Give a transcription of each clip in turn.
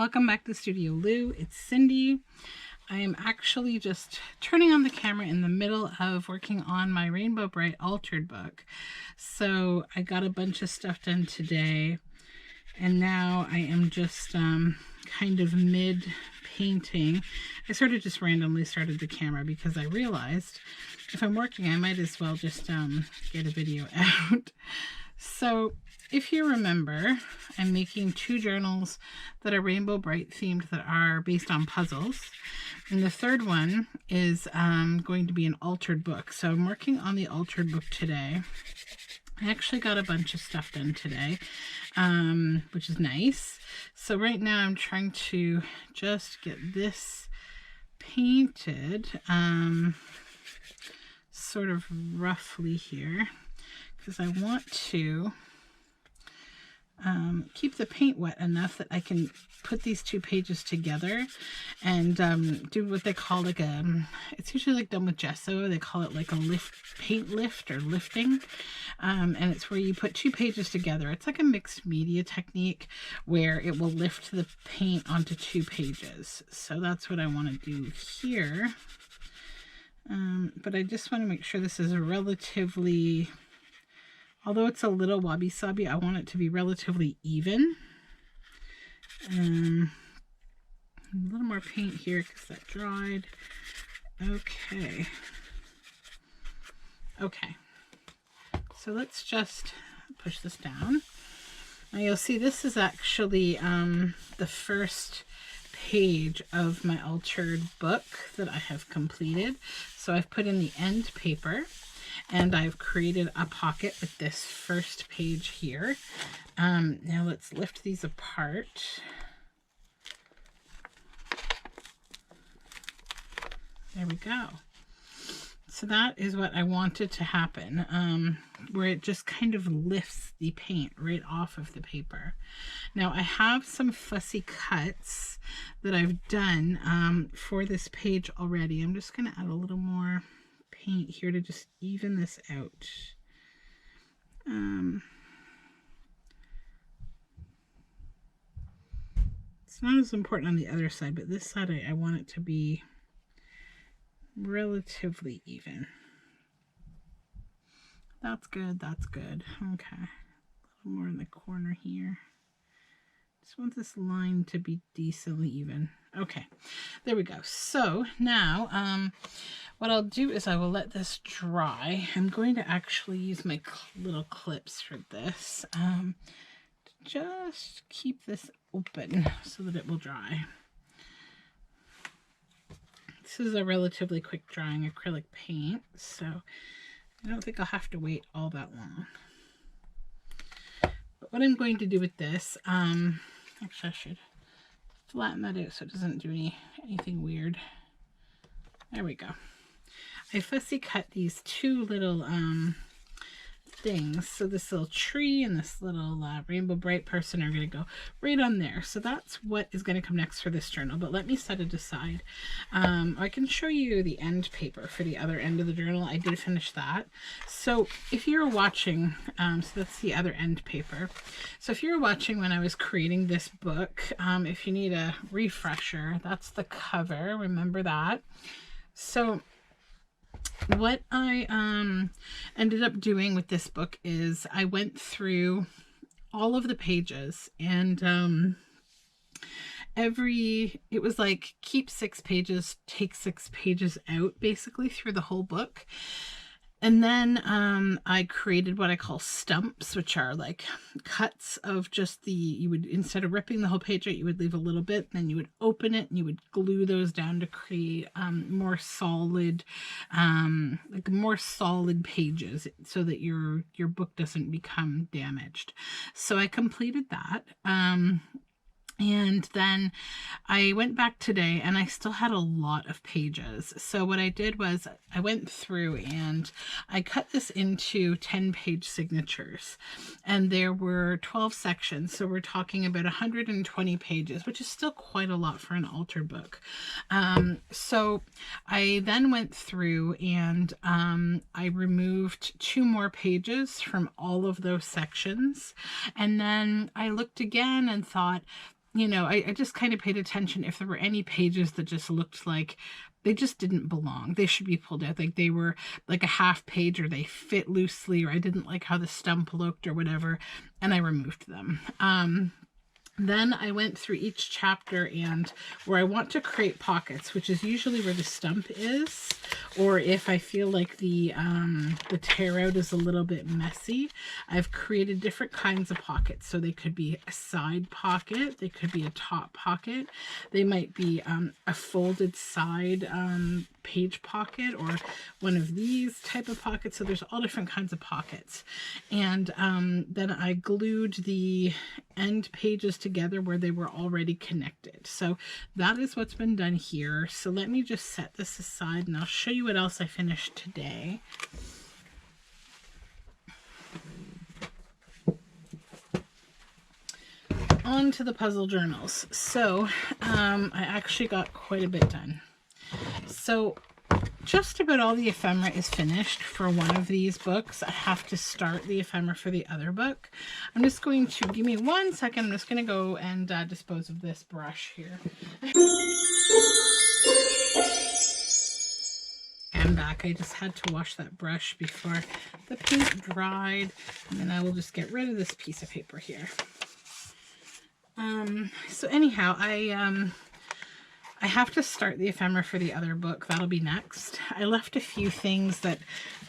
welcome back to Studioloo. It's Cindy. I am actually just turning on the camera in the middle of working on my Rainbow Brite altered book. So I got a bunch of stuff done today, and now I am just kind of mid painting. I sort of just randomly started the camera because I realized if I'm working, I might as well just get a video out. So if you remember, I'm making two journals that are Rainbow Brite themed that are based on puzzles. And the third one is going to be an altered book. So I'm working on the altered book today. I actually got a bunch of stuff done today, which is nice. So right now I'm trying to just get this painted sort of roughly here, because I want to keep the paint wet enough that I can put these two pages together and do what they call like it's usually like done with gesso. They call it like a paint lift or lifting. And it's where you put two pages together. It's like a mixed media technique where it will lift the paint onto two pages. So that's what I want to do here. But I just want to make sure this is relatively, although it's a little wabi-sabi, I want it to be relatively even. A little more paint here because that dried. Okay. So let's just push this down. Now you'll see this is actually the first page of my altered book that I have completed. So I've put in the end paper, and I've created a pocket with this first page here. Now let's lift these apart. There we go. So that is what I wanted to happen, where it just kind of lifts the paint right off of the paper. Now I have some fussy cuts that I've done for this page already. I'm just going to add a little more paint here to just even this out. It's not as important on the other side, but this side I want it to be relatively even. That's good, that's good. Okay, a little more in the corner here. Just want this line to be decently even. Okay, there we go. So now what I'll do is I will let this dry. I'm going to actually use my little clips for this to just keep this open so that it will dry. This is a relatively quick drying acrylic paint, so I don't think I'll have to wait all that long. But what I'm going to do with this, actually I should flatten that out so it doesn't do anything weird. There we go. I fussy cut these two little things. So this little tree and this little Rainbow Brite person are going to go right on there. So that's what is going to come next for this journal. But let me set it aside. I can show you the end paper for the other end of the journal. I did finish that. So if you're watching, so that's the other end paper. So if you're watching when I was creating this book, if you need a refresher, that's the cover. Remember that. So what I ended up doing with this book is I went through all of the pages, and it was like keep 6 pages, take 6 pages out, basically through the whole book. And then I created what I call stumps, which are like cuts of just you would, instead of ripping the whole page out, you would leave a little bit, then you would open it and you would glue those down to create more solid pages so that your book doesn't become damaged. So I completed that. And then I went back today and I still had a lot of pages. So what I did was I went through and I cut this into 10-page signatures, and there were 12 sections. So we're talking about 120 pages, which is still quite a lot for an altered book. So I then went through and I removed 2 more pages from all of those sections. And then I looked again and thought, you know, I just kind of paid attention if there were any pages that just looked like they just didn't belong. They should be pulled out. Like they were like a half page, or they fit loosely, or I didn't like how the stump looked or whatever, and I removed them. Then I went through each chapter, and where I want to create pockets, which is usually where the stump is, or if I feel like the tear out is a little bit messy, I've created different kinds of pockets. So they could be a side pocket, they could be a top pocket, they might be a folded side page pocket, or one of these type of pockets. So there's all different kinds of pockets. And then I glued the end pages together where they were already connected. So that is what's been done here. So let me just set this aside, and I'll show you what else I finished today. On to the puzzle journals. So I actually got quite a bit done. So just about all the ephemera is finished for one of these books. I have to start the ephemera for the other book. I'm just going to, give me 1 second, I'm just going to go and dispose of this brush here. I'm back. I just had to wash that brush before the paint dried, and then I will just get rid of this piece of paper here. So anyhow, I have to start the ephemera for the other book. That'll be next. I left a few things that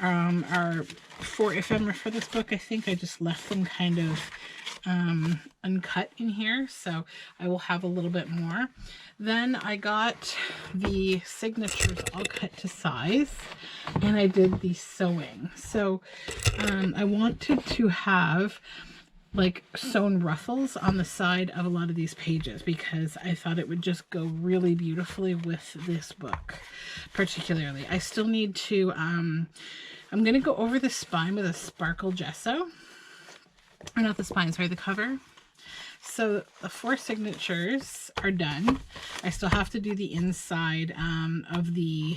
are for ephemera for this book. I think I just left them kind of uncut in here, so I will have a little bit more. Then I got the signatures all cut to size, and I did the sewing. So I wanted to have like sewn ruffles on the side of a lot of these pages, because I thought it would just go really beautifully with this book particularly. I still need to I'm going to go over the spine with a sparkle gesso, or not the spine, sorry, the cover. So the 4 signatures are done. I still have to do the inside of the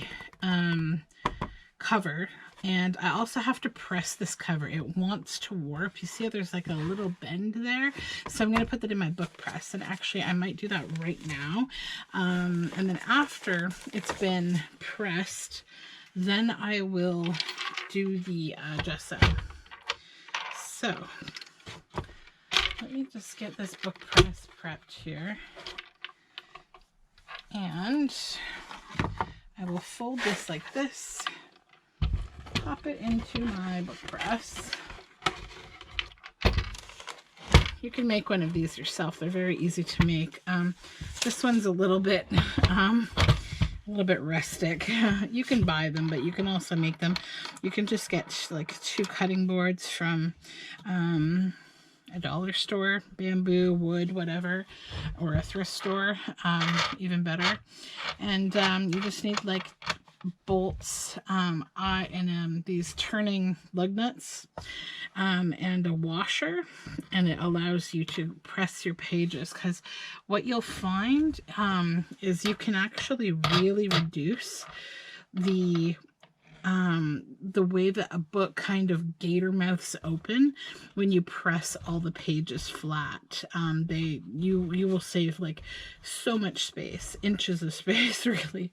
cover. And I also have to press this cover. It wants to warp. You see how there's like a little bend there? So I'm going to put that in my book press. And actually, I might do that right now. And then after it's been pressed, then I will do the gesso. So let me just get this book press prepped here. And I will fold this like this. Pop it into my book press. You can make one of these yourself. They're very easy to make. This one's a little bit rustic. You can buy them, but you can also make them. You can just get like 2 cutting boards from a dollar store, bamboo, wood, whatever, or a thrift store, even better. And you just need like bolts and these turning lug nuts and a washer, and it allows you to press your pages, because what you'll find is you can actually really reduce the way that a book kind of gator mouths open when you press all the pages flat. You will save like so much space, inches of space really.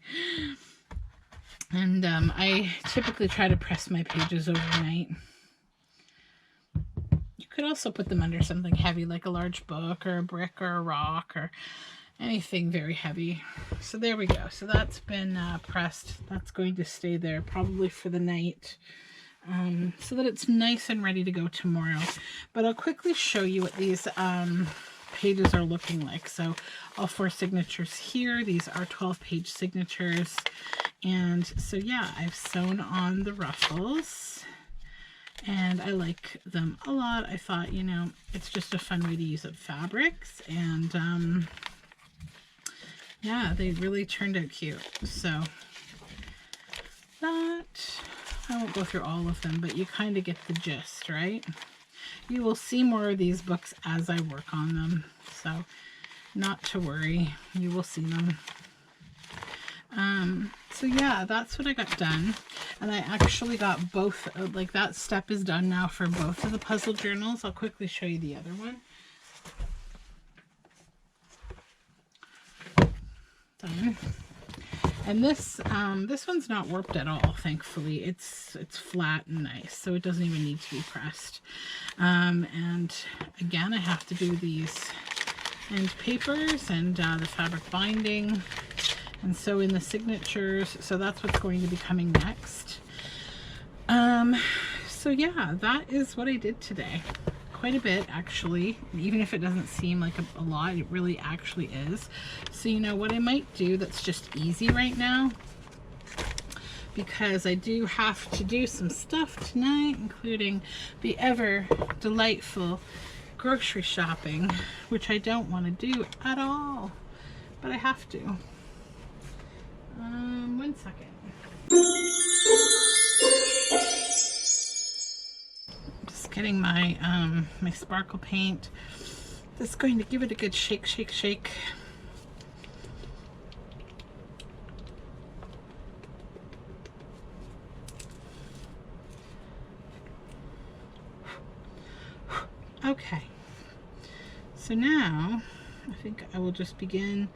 And I typically try to press my pages overnight. You could also put them under something heavy, like a large book or a brick or a rock or anything very heavy. So there we go. So that's been pressed. That's going to stay there probably for the night, so that it's nice and ready to go tomorrow. But I'll quickly show you what these pages are looking like. So all 4 signatures here. These are 12-page signatures. And so yeah, I've sewn on the ruffles, and I like them a lot. I thought, you know, it's just a fun way to use up fabrics, and yeah, they really turned out cute. So that, I won't go through all of them, but you kind of get the gist, right? You will see more of these books as I work on them, so not to worry, you will see them. So yeah, that's what I got done. And I actually got both, like that step is done now for both of the puzzle journals. I'll quickly show you the other one. one. And this one's not warped at all, thankfully. It's flat and nice, so it doesn't even need to be pressed. And again, I have to do these end papers and the fabric binding, and sew in the signatures. So that's what's going to be coming next. So yeah, that is what I did today. Quite a bit, actually. Even if it doesn't seem like a lot, it really actually is. So you know what I might do that's just easy right now, because I do have to do some stuff tonight, including the ever delightful grocery shopping, which I don't want to do at all, but I have to. 1 second. Just getting my my sparkle paint. Just going to give it a good shake, shake, shake. Okay, so now I think I will just begin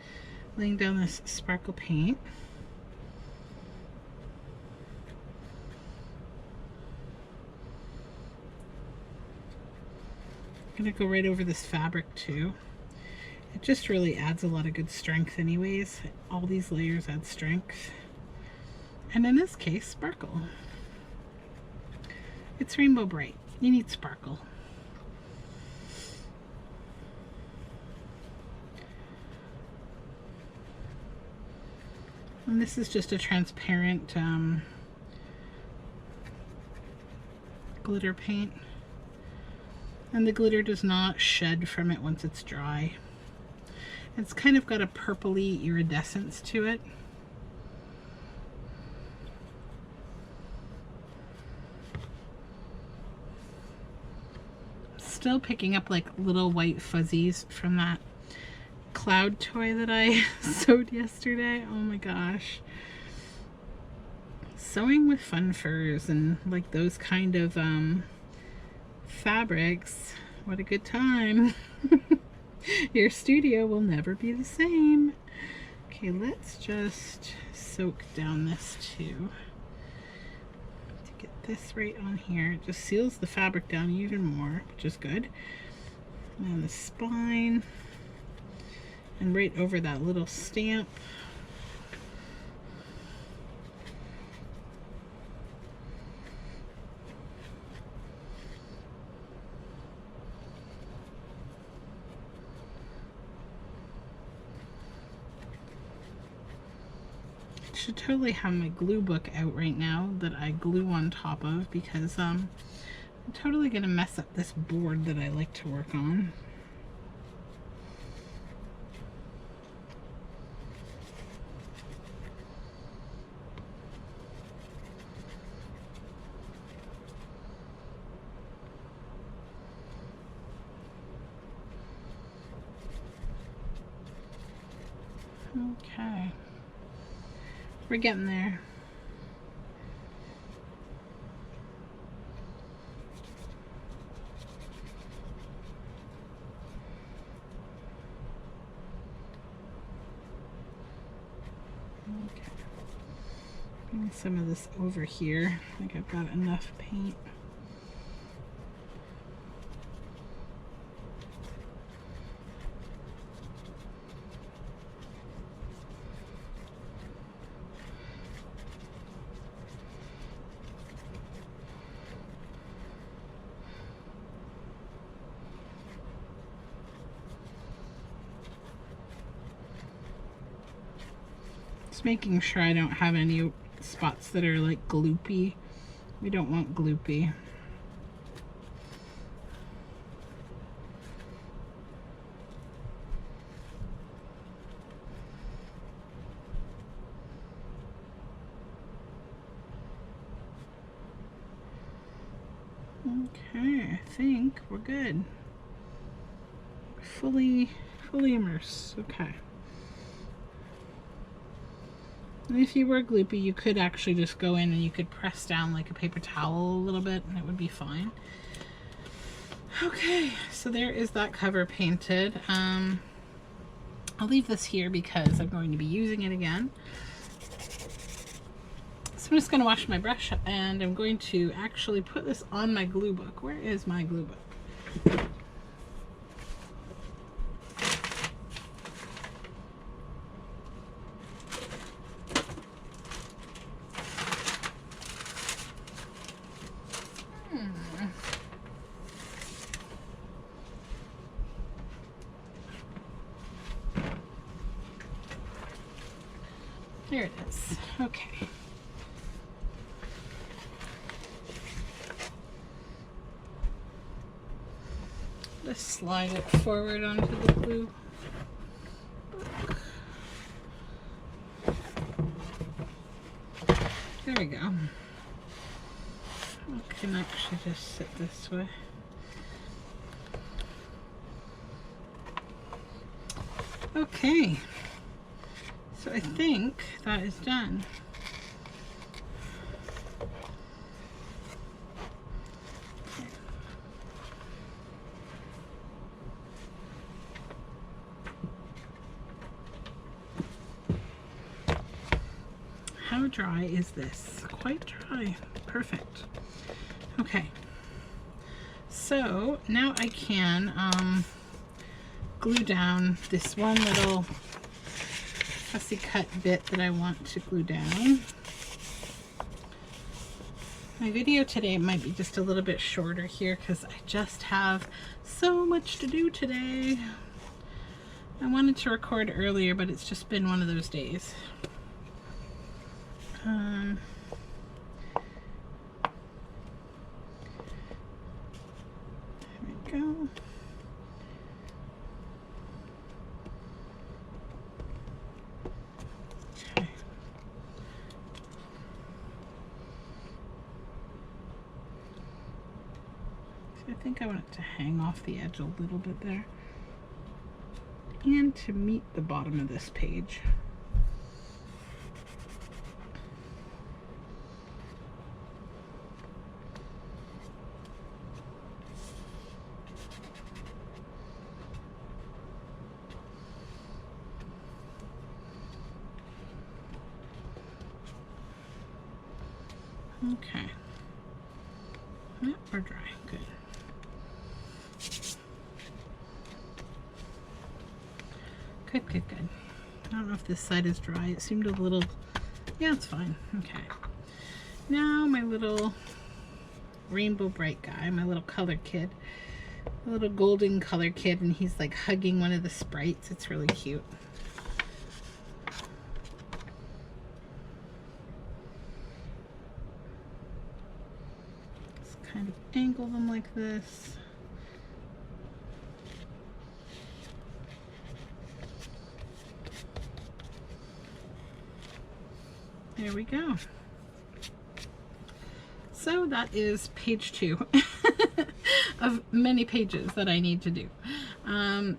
laying down this sparkle paint. I'm going to go right over this fabric too. It just really adds a lot of good strength anyways. All these layers add strength. And in this case, sparkle. It's Rainbow Brite. You need sparkle. And this is just a transparent glitter paint. And the glitter does not shed from it once it's dry. It's kind of got a purpley iridescence to it. Still picking up like little white fuzzies from that cloud toy that I sewed yesterday. Oh my gosh. Sewing with fun furs and like those kind of fabrics. What a good time. Your studio will never be the same. Okay, let's just soak down this too. To get this right on here. It just seals the fabric down even more, which is good. And the spine. And right over that little stamp. Should totally have my glue book out right now that I glue on top of, because I'm totally gonna mess up this board that I like to work on. Okay. We're getting there. Okay. Bring some of this over here. I think I've got enough paint. Making sure I don't have any spots that are like gloopy. We don't want gloopy. Okay, I think we're good. Fully immersed. Okay. And if you were gloopy, you could actually just go in and you could press down like a paper towel a little bit and it would be fine. Okay, so there is that cover painted. I'll I'll leave this here because I'm going to be using it again. So I'm just going to wash my brush and I'm going to actually put this on my glue book. Where is my glue book? There it is. Okay. Just slide it forward onto the glue book. There we go. I can actually just sit this way. Okay. So I think that is done. How dry is this? Quite dry. Perfect. Okay. So now I can glue down this one little fussy cut bit that I want to glue down. My video today might be just a little bit shorter here because I just have so much to do today. I wanted to record earlier, but it's just been one of those days. There we go. I think I want it to hang off the edge a little bit there and to meet the bottom of this page. Okay. Yep, we're dry. Good. Good, good, good. I don't know if this side is dry. It seemed a little... Yeah, it's fine. Okay. Now my little Rainbow Brite guy, my little color kid. A little golden color kid, and he's like hugging one of the sprites. It's really cute. Just kind of angle them like this. There we go. So that is page 2 of many pages that I need to do.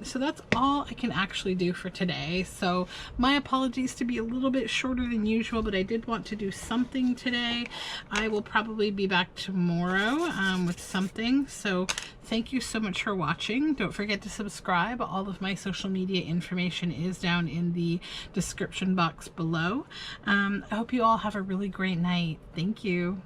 So that's all I can actually do for today. So my apologies to be a little bit shorter than usual, but I did want to do something today. I will probably be back tomorrow with something. So thank you so much for watching. Don't forget to subscribe. All of my social media information is down in the description box below. I hope you all have a really great night. Thank you.